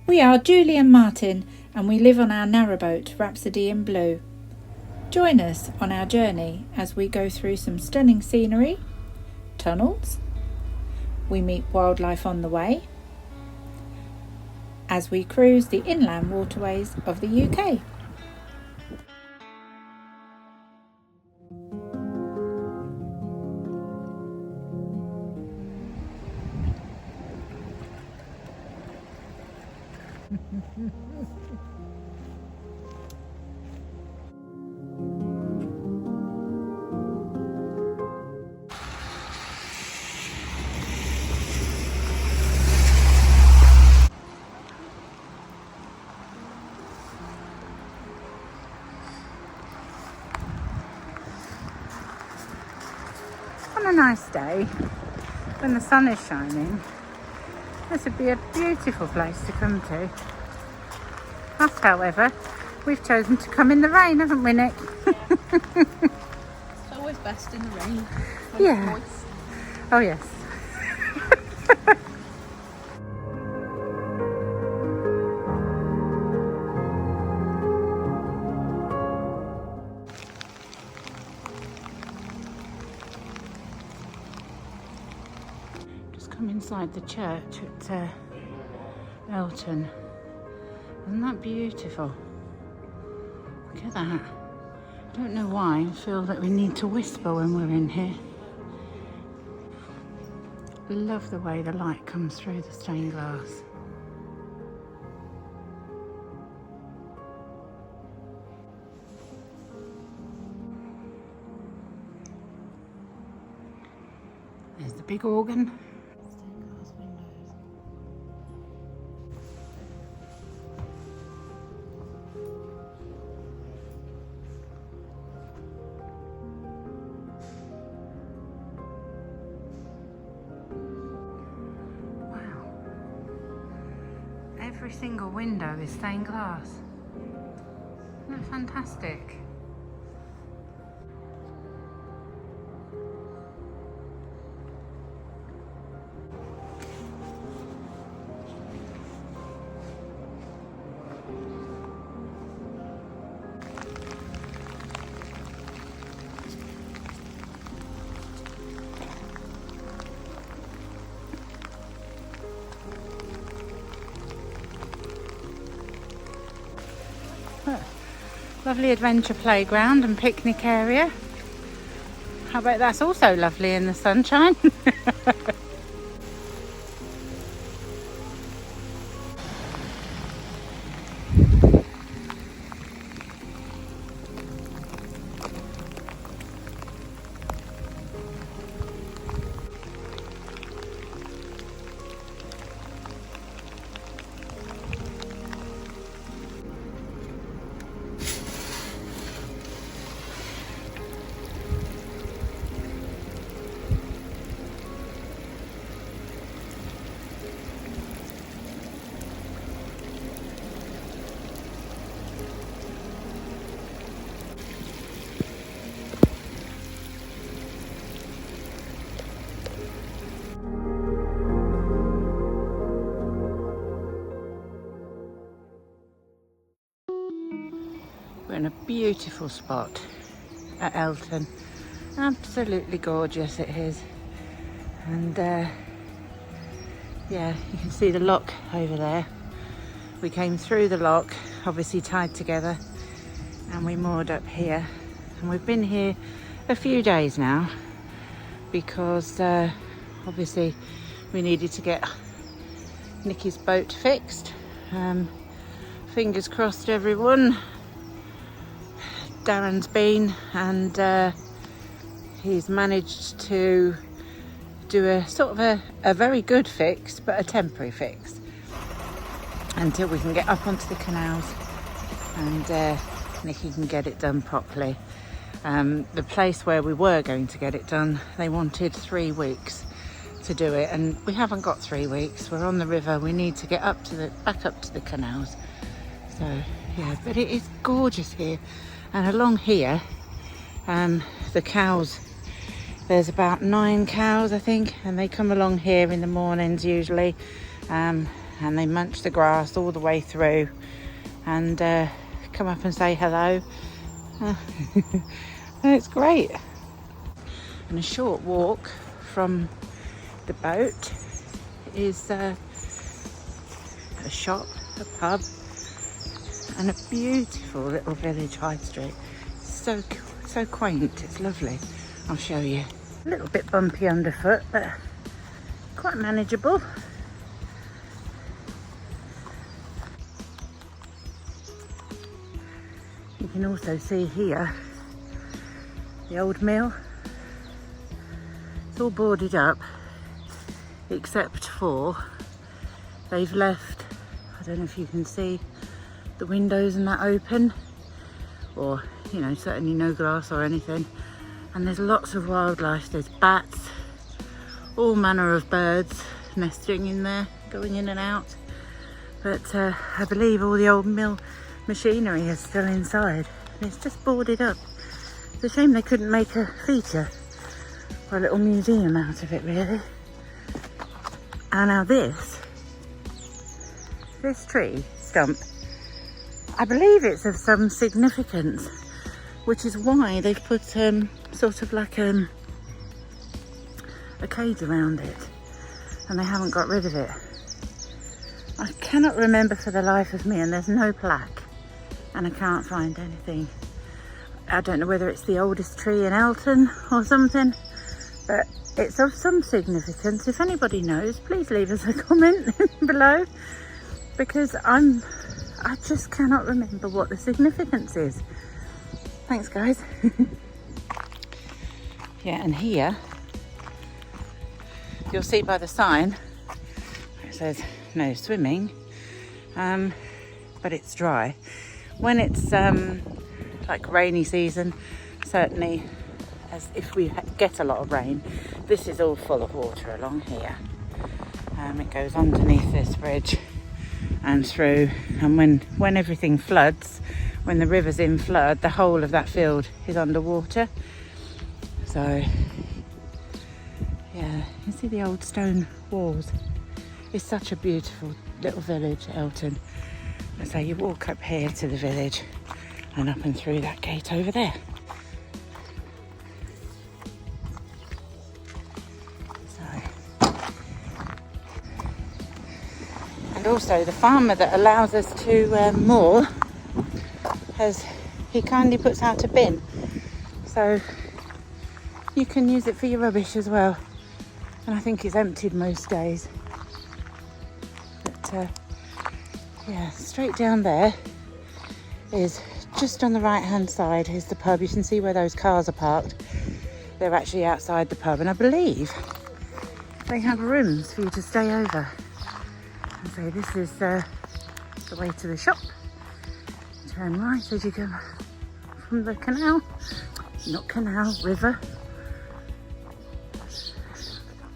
We are Julie and Martin, and we live on our narrowboat, Rhapsody in Blue. Join us on our journey as we go through some stunning scenery, tunnels, we meet wildlife on the way, as we cruise the inland waterways of the UK. On a nice day, when the sun is shining, this would be a beautiful place to come to. Us, however, we've chosen to come in the rain, haven't we, Nick? It's always best in the rain. Yeah. Oh, yes. Come inside the church at Elton. Isn't that beautiful? Look at that. I don't know why I feel that we need to whisper when we're in here. Love the way the light comes through the stained glass. There's the big organ. Every single window is stained glass. Isn't that fantastic? Lovely adventure playground and picnic area. How about that's also lovely in the sunshine? We're in a beautiful spot at Elton. Absolutely gorgeous it is. And yeah, you can see the lock over there. We came through the lock, obviously tied together, and we moored up here. And we've been here a few days now because obviously we needed to get Nikki's boat fixed. Fingers crossed, everyone. Darren's been and he's managed to do a sort of a very good fix, but a temporary fix until we can get up onto the canals and Nikki can get it done properly. The place where we were going to get it done, they wanted 3 weeks to do it, and we haven't got 3 weeks. We're on the river, we need to get up to back up to the canals. So yeah, but it is gorgeous here. And along here, the cows, there's about 9 cows I think, and they come along here in the mornings usually, and they munch the grass all the way through and come up and say hello. It's great. And a short walk from the boat is a shop, a pub, and a beautiful little village high street. So quaint, it's lovely. I'll show you. A little bit bumpy underfoot, but quite manageable. You can also see here the old mill. It's all boarded up except for they've left, I don't know if you can see the windows and that open, or you know, certainly no glass or anything. And there's lots of wildlife. There's bats, all manner of birds nesting in there, going in and out. But I believe all the old mill machinery is still inside, and it's just boarded up. It's a shame they couldn't make a feature or a little museum out of it, really. And now this tree stump, I believe it's of some significance, which is why they've put sort of like a cage around it, and they haven't got rid of it. I cannot remember for the life of me, and there's no plaque, and I can't find anything. I don't know whether it's the oldest tree in Elton or something, but it's of some significance. If anybody knows, please leave us a comment below, because I just cannot remember what the significance is. Thanks, guys. Yeah, and here you'll see by the sign it says no swimming, but it's dry. When it's like rainy season, certainly, as if we get a lot of rain, this is all full of water along here. It goes underneath this bridge and through, and when everything floods, when the river's in flood, the whole of that field is underwater. So yeah, you see the old stone walls. It's such a beautiful little village, Elton. So you walk up here to the village and up and through that gate over there. And also the farmer that allows us to moor, he kindly puts out a bin, so you can use it for your rubbish as well. And I think it's emptied most days. But yeah, straight down there is, just on the right hand side is the pub. You can see where those cars are parked. They're actually outside the pub, and I believe they have rooms for you to stay over. And so this is the way to the shop. Turn right as you go from the canal, not canal, river.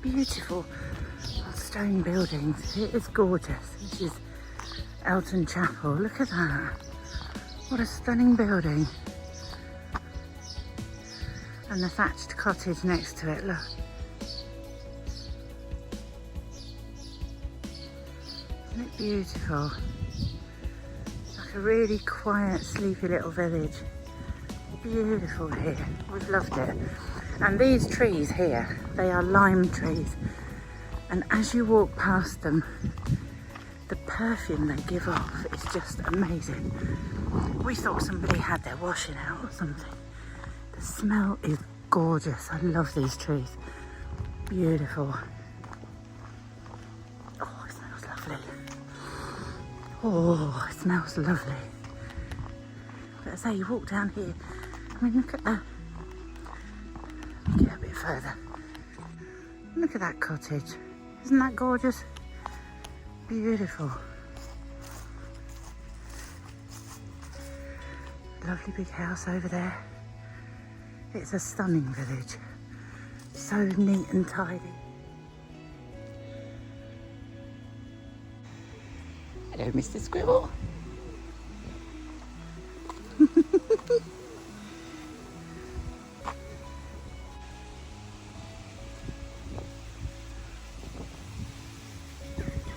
Beautiful stone buildings. It is gorgeous. This is Elton Chapel. Look at that. What a stunning building. And the thatched cottage next to it, look. Isn't it beautiful? It's like a really quiet, sleepy little village. Beautiful here. We've loved it. And these trees here, they are lime trees. And as you walk past them, the perfume they give off is just amazing. We thought somebody had their washing out or something. The smell is gorgeous. I love these trees. Beautiful. Oh, it smells lovely. Oh, it smells lovely. But as I say, you walk down here, I mean, look at that. Get a bit further. Look at that cottage. Isn't that gorgeous? Beautiful. Lovely big house over there. It's a stunning village. So neat and tidy. Hello, Mr. Squirrel.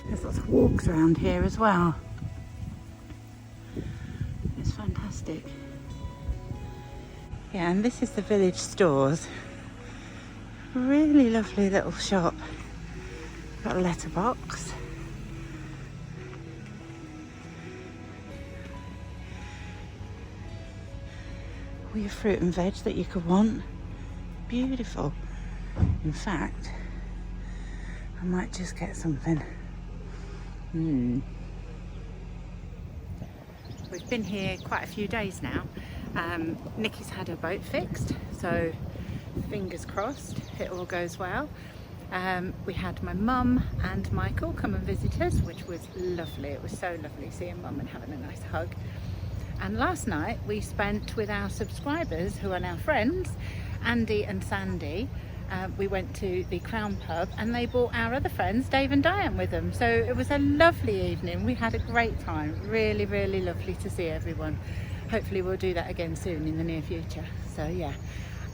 There's lots of walks around here as well. It's fantastic. Yeah, and this is the village stores. Really lovely little shop. Got a letterbox. All your fruit and veg that you could want. Beautiful. In fact, I might just get something. We've been here quite a few days now. Nikki's had her boat fixed, so fingers crossed it all goes well. We had my mum and Michael come and visit us, which was lovely. It was so lovely seeing mum and having a nice hug. And last night we spent with our subscribers, who are now friends, Andy and Sandy. We went to the Crown Pub and they brought our other friends, Dave and Diane, with them. So it was a lovely evening. We had a great time. Really, really lovely to see everyone. Hopefully we'll do that again soon in the near future. So yeah.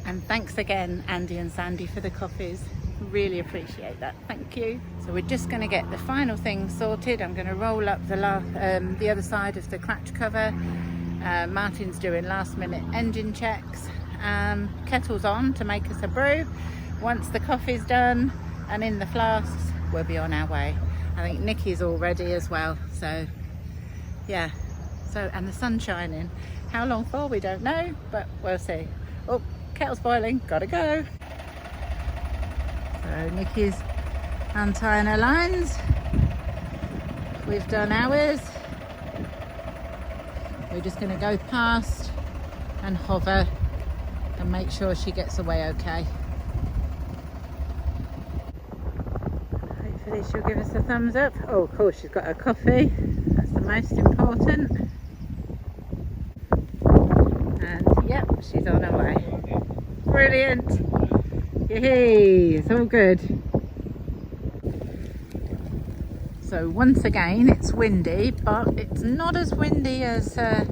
And thanks again, Andy and Sandy, for the coffees. Really appreciate that. Thank you. So we're just going to get the final thing sorted. I'm going to roll up the other side of the cracked cover. Martin's doing last minute engine checks. Kettle's on to make us a brew. Once the coffee's done and in the flasks, we'll be on our way. I think Nikki's all ready as well. So yeah. So, and the sun's shining. How long for, we don't know, but we'll see. Oh, kettle's boiling, gotta go. So Nikki's untying her lines. We've done ours. We're just gonna go past and hover and make sure she gets away okay. Hopefully she'll give us a thumbs up. Oh, of course, she's got her coffee. That's the most important. And yep, she's on her way. Brilliant. Yay, it's all good. So once again, it's windy, but it's not as windy as the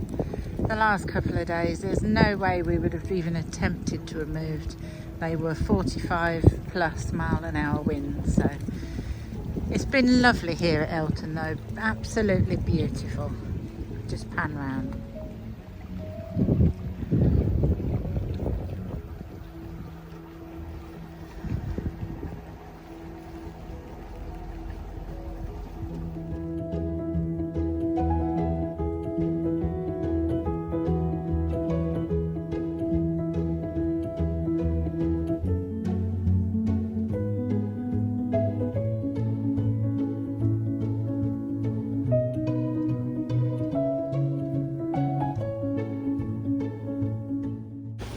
last couple of days. There's no way we would have even attempted to have moved. They were 45+ mph winds. So it's been lovely here at Elton though. Absolutely beautiful. Just pan round.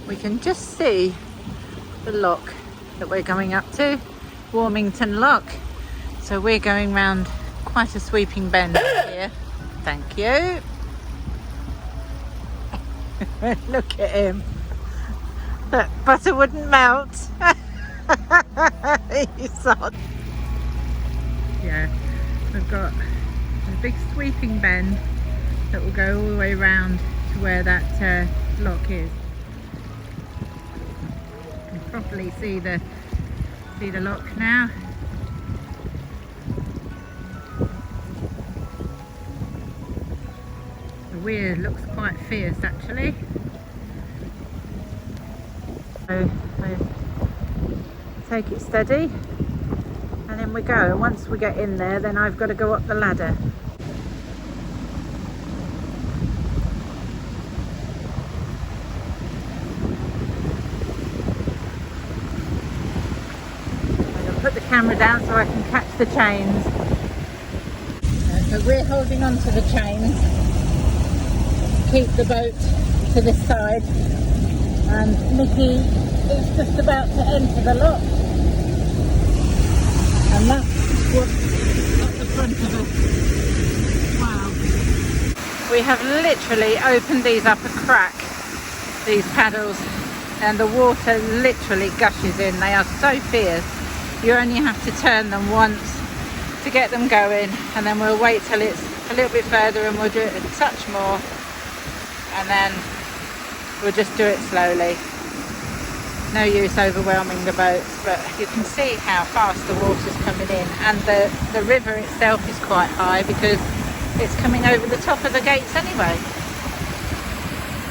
We can just see the lock that we're going up to, Warmington Lock. So we're going round quite a sweeping bend here. Thank you. Look at him. Look, butter wouldn't melt. He's on. Yeah, we've got a big sweeping bend that will go all the way round to where that lock is. Properly see the lock now. The weir looks quite fierce actually. So I take it steady and then we go. Once we get in there, then I've got to go up the ladder. Put the camera down so I can catch the chains. So we're holding on to the chains to keep the boat to this side, and Nikki is just about to enter the lock, and that's what's at the front of us. Wow. We have literally opened these up a crack, these paddles, and the water literally gushes in. They are so fierce. You only have to turn them once to get them going, and then we'll wait till it's a little bit further and we'll do it a touch more, and then we'll just do it slowly. no use overwhelming the boats, but you can see how fast the water's coming in, and the river itself is quite high because it's coming over the top of the gates anyway.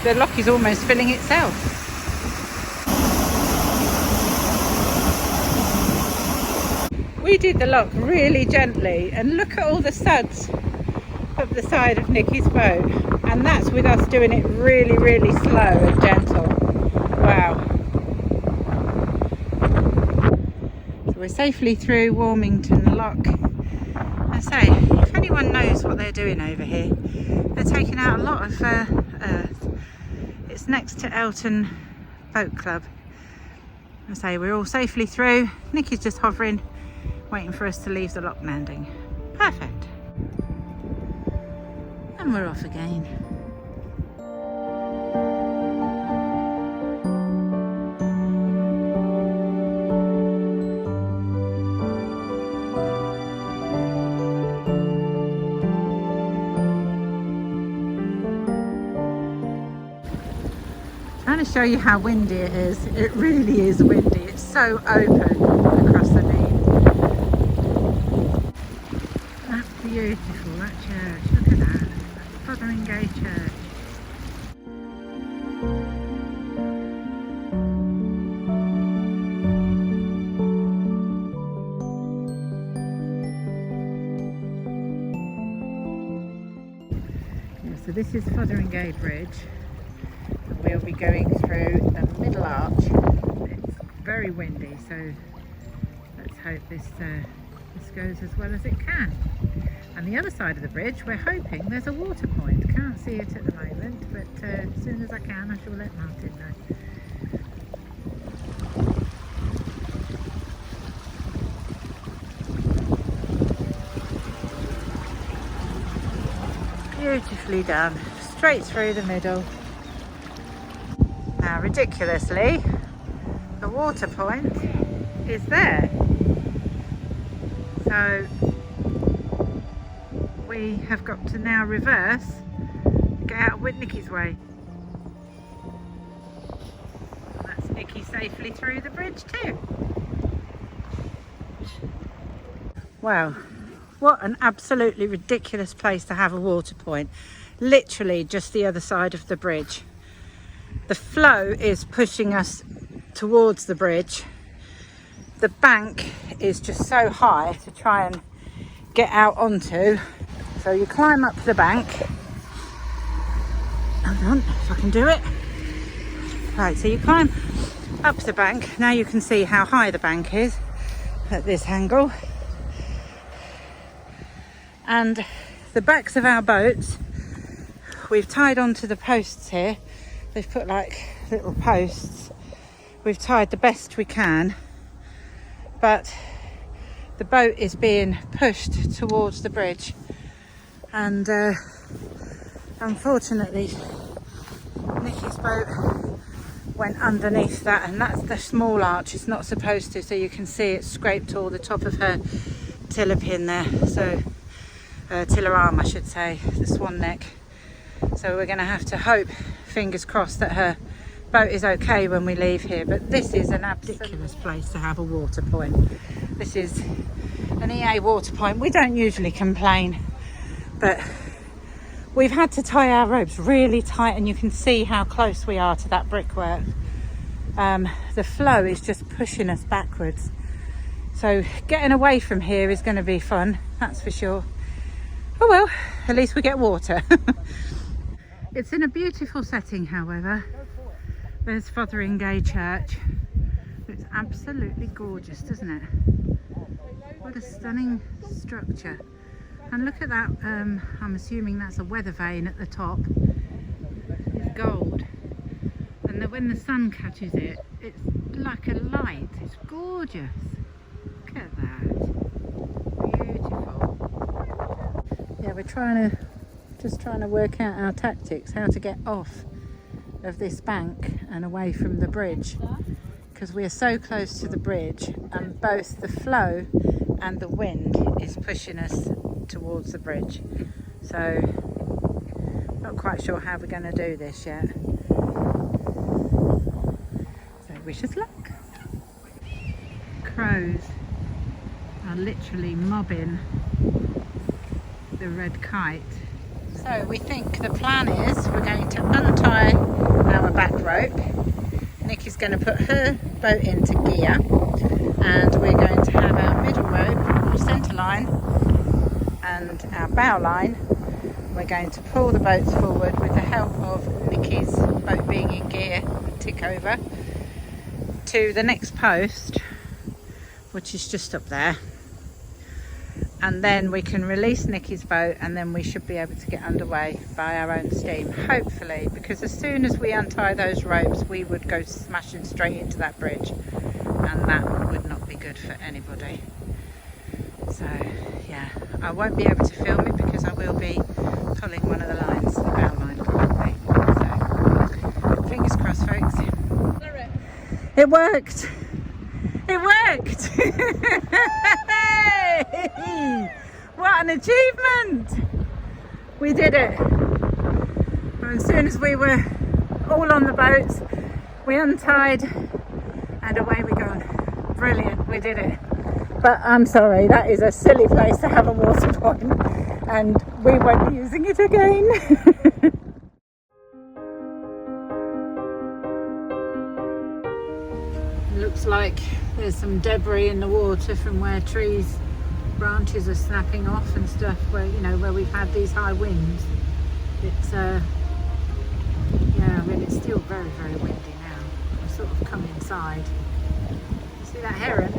The lock is almost filling itself. We did the lock really gently, and look at all the suds up the side of Nikki's boat, and that's with us doing it really, really slow and gentle. Wow. So we're safely through Warmington Lock. I say, if anyone knows what they're doing over here, they're taking out a lot of earth. It's next to Elton Boat Club. I say, we're all safely through. Nikki's just hovering, waiting for us to leave the lock landing. Perfect. And we're off again. Trying to show you how windy it is. It really is windy. It's so open across the Nene. That's beautiful, that church. Look at that. Fotheringay Church. Yeah, so this is Fotheringay Bridge. We'll be going through the middle arch. It's very windy, so let's hope this goes as well as it can. And the other side of the bridge, we're hoping there's a water point. Can't see it at the moment, but as soon as I can, I shall let Martin know. Beautifully done, straight through the middle. Now, ridiculously, the water point is there. So we have got to now reverse, get out with Nikki's way. That's Nikki safely through the bridge too. Wow, what an absolutely ridiculous place to have a water point. Literally just the other side of the bridge. The flow is pushing us towards the bridge. The bank is just so high to try and get out onto. So you climb up the bank. Hold on, if I can do it. Right, so you climb up the bank. Now you can see how high the bank is at this angle. And the backs of our boats, we've tied onto the posts here. They've put like little posts. We've tied the best we can, but the boat is being pushed towards the bridge, and unfortunately Nikki's boat went underneath that, and that's the small arch. It's not supposed to, so you can see it scraped all the top of her tiller pin there, so tiller arm I should say, the swan neck. So we're going to have to hope, fingers crossed, that her boat is okay when we leave here. But this is an ridiculous place to have a water point. This is an EA water point. We don't usually complain, but we've had to tie our ropes really tight, and you can see how close we are to that brickwork. The flow is just pushing us backwards. So getting away from here is going to be fun, that's for sure. Oh well, at least we get water. It's in a beautiful setting, however. There's Fotheringay Church. It's absolutely gorgeous, doesn't it? What a stunning structure. And look at that, I'm assuming that's a weather vane at the top. It's gold. And when the sun catches it, it's like a light. It's gorgeous. Look at that. Beautiful. Yeah, we're just trying to work out our tactics, how to get off of this bank and away from the bridge, because we are so close to the bridge, and both the flow and the wind is pushing us towards the bridge. So not quite sure how we're going to do this yet. So wish us luck. Crows are literally mobbing the red kite. So we think the plan is we're going to untie our back rope. Nikki's going to put her boat into gear, and we're going to have our middle rope, our centre line and our bow line. We're going to pull the boats forward with the help of Nikki's boat being in gear and tick over to the next post, which is just up there. And then we can release Nikki's boat, and then we should be able to get underway by our own steam, hopefully, because as soon as we untie those ropes we would go smashing straight into that bridge, and that would not be good for anybody. So yeah, I won't be able to film it because I will be pulling one of the lines, the bow line probably. So fingers crossed, folks. It worked! It worked! What an achievement! We did it! And as soon as we were all on the boats, we untied and away we go. Brilliant, we did it. But I'm sorry, that is a silly place to have a water point, and we won't be using it again. Looks like there's some debris in the water from where trees branches are snapping off and stuff, where, you know, where we've had these high winds. It's yeah, I mean, it's still very, very windy now. I've sort of come inside. You see that heron?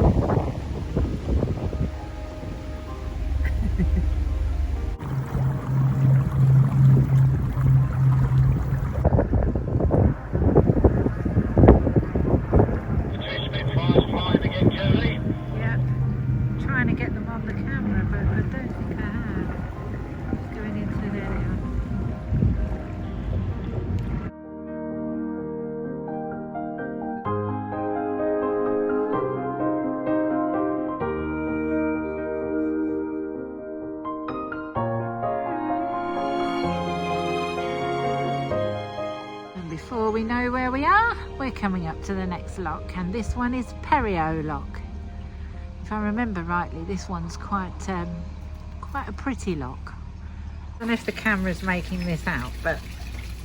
Before we know where we are, we're coming up to the next lock, and this one is Perio Lock. If I remember rightly, this one's quite a pretty lock. I don't know if the camera's making this out, but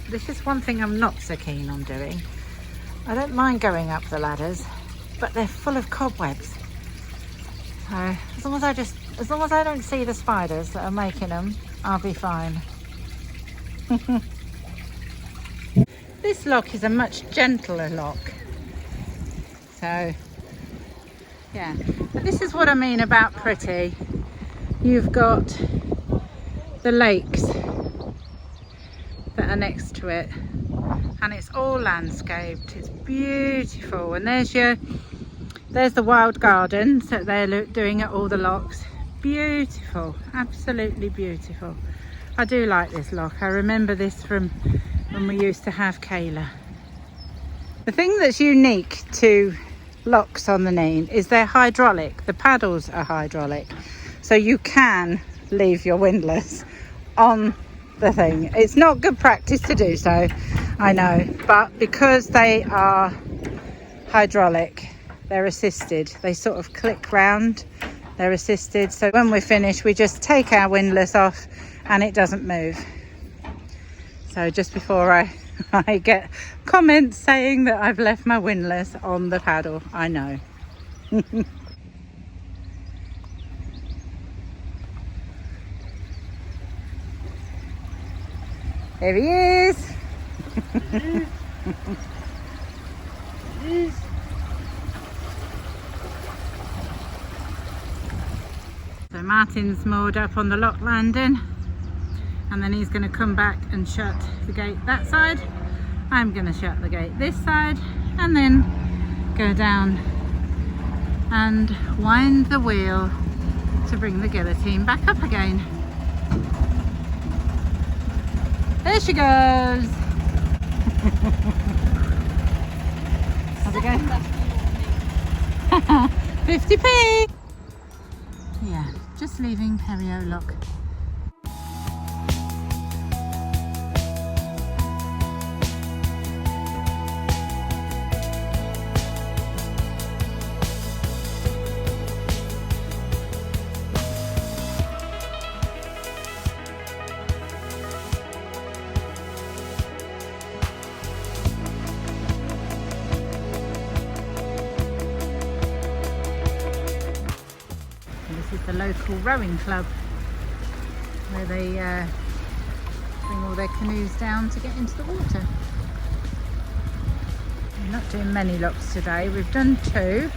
this is one thing I'm not so keen on doing. I don't mind going up the ladders, but they're full of cobwebs. So as long as I don't see the spiders that are making them, I'll be fine. This lock is a much gentler lock. So yeah, but this is what I mean about pretty. You've got the lakes that are next to it, and it's all landscaped. It's beautiful, and there's the wild gardens that they're doing at all the locks. Beautiful, absolutely beautiful. I do like this lock. I remember this from when we used to have Kayla. The thing that's unique to locks on the Nene is they're hydraulic. The paddles are hydraulic, so you can leave your windlass on the thing. It's not good practice to do so, I know, but because they are hydraulic, they're assisted. They sort of click round, they're assisted, so when we're finished we just take our windlass off and it doesn't move. So just before I get comments saying that I've left my windlass on the paddle, I know. There he is. So Martin's moored up on the lock landing, and then he's going to come back and shut the gate that side. I'm going to shut the gate this side, and then go down and wind the wheel to bring the guillotine back up again. There she goes. How's it going? 50p. Yeah, just leaving Perio Lock. local rowing club where they bring all their canoes down to get into the water. We're not doing many locks today. We've done 2.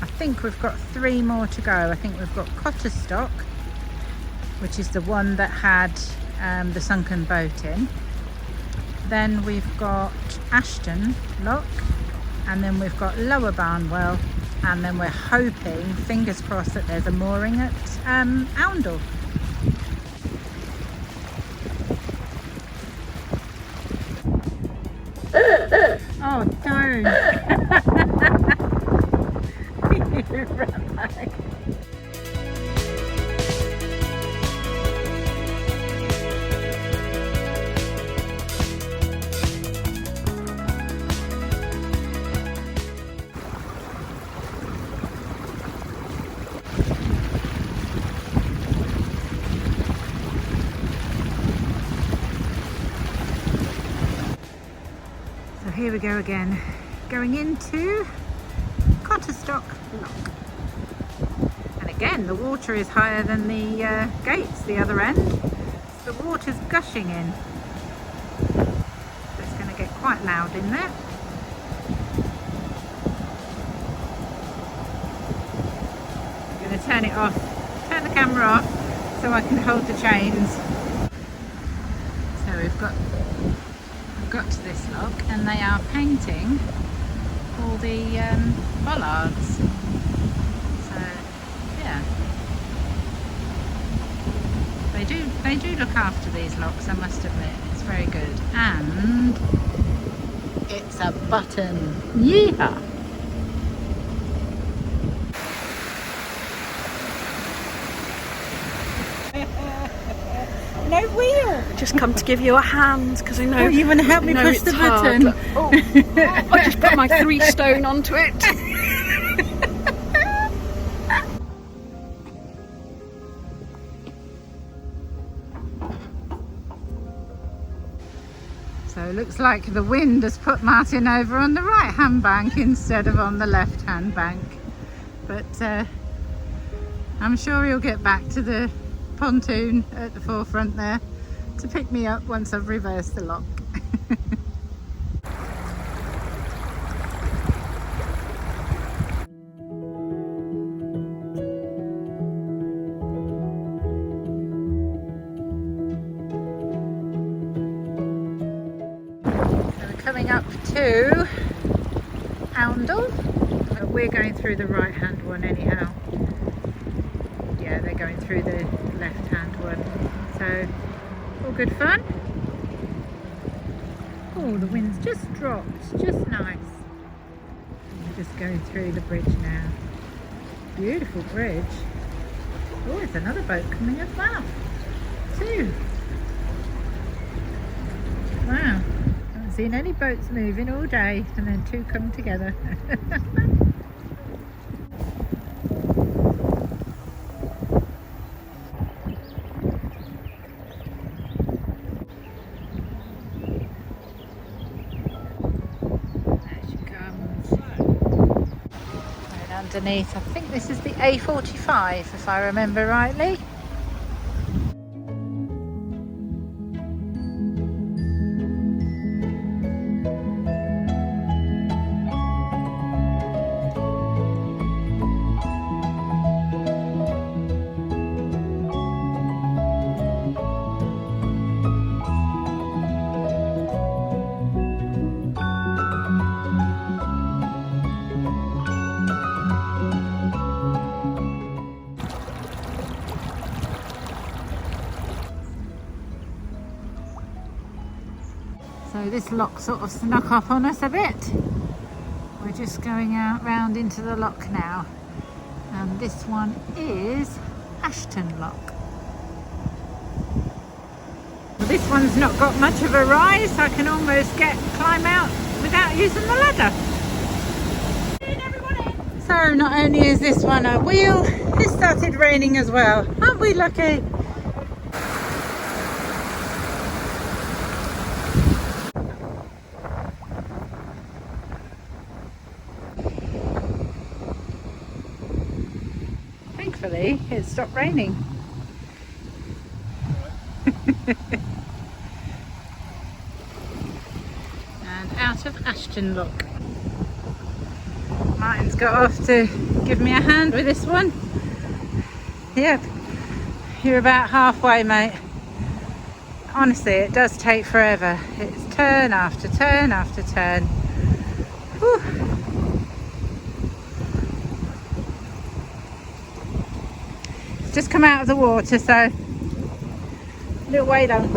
I think we've got 3 more to go. I think we've got Cotterstock, which is the one that had the sunken boat in. Then we've got Ashton Lock, and then we've got Lower Barnwell, and then we're hoping, fingers crossed, that there's a mooring at Oundle. Oh, don't! You ran back. So here we go again, going into Cotterstock Lock. And again, the water is higher than the gates the other end. So the water's gushing in. So it's going to get quite loud in there. I'm going to turn it off, turn the camera off so I can hold the chains. So we've got to this lock and they are painting all the bollards. So yeah, they do look after these locks, I must admit. It's very good. And it's a button. Yeehaw! No wheel. Just come to give you a hand because I know. Oh, you want to help me push the button? Look, oh, I just put my 3 stone onto it. So it looks like the wind has put Martin over on the right hand bank instead of on the left hand bank. But I'm sure he'll get back to the pontoon at the forefront there to pick me up once I've reversed the lock. So we're coming up to Oundle. We're going through the right hand one anyhow. Yeah, they're going through the left hand one, so all good fun. Oh, the wind's just dropped, just nice. We're just going through the bridge now. Beautiful bridge. Oh, there's another boat coming as well. 2. Wow, haven't seen any boats moving all day and then 2 come together. Underneath, I think this is the A45 if I remember rightly. So this lock sort of snuck up on us a bit. We're just going out round into the lock now. And this one is Ashton Lock. Well, this one's not got much of a rise. I can almost climb out without using the ladder. So not only is this one a wheel, it started raining as well. Aren't we lucky? Thankfully, it stopped raining. And out of Ashton Lock. Martin's got off to give me a hand with this one. Yep, you're about halfway, mate. Honestly, it does take forever. It's turn after turn after turn. Whew. It's just come out of the water, so a little way down.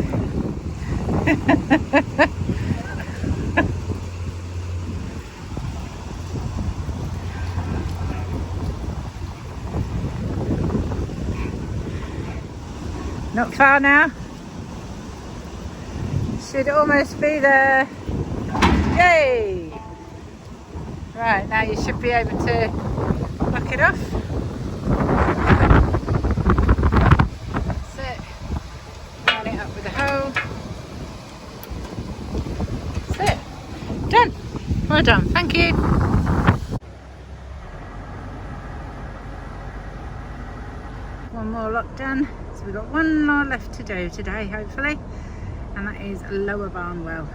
Not far now. Should almost be there. Yay! Right, now you should be able to lock it off. That's it. Line it up with a hoe. That's it. Done. Well done. Thank you. One more lock done. So we've got one more left to do today, hopefully. And that is Lower Barnwell.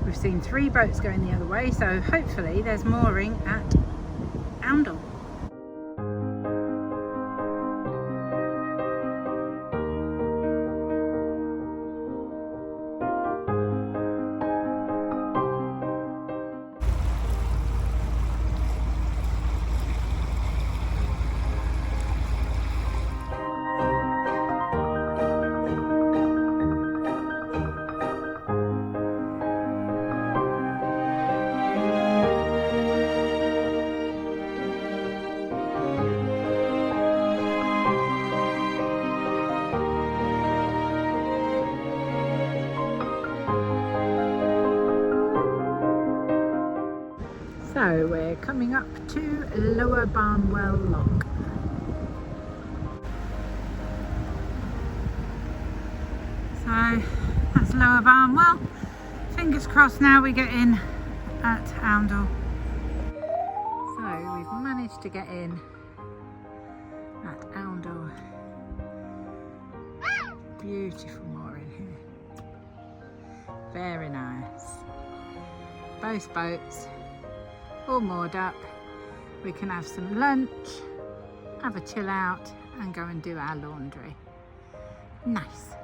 We've seen 3 boats going the other way, so hopefully there's mooring at Oundle. So we're coming up to Lower Barnwell Lock. So that's Lower Barnwell. Fingers crossed now we get in at Oundle. So we've managed to get in at Oundle. Beautiful mooring here. Very nice. Both boats all moored up. We can have some lunch, have a chill out and go and do our laundry. Nice.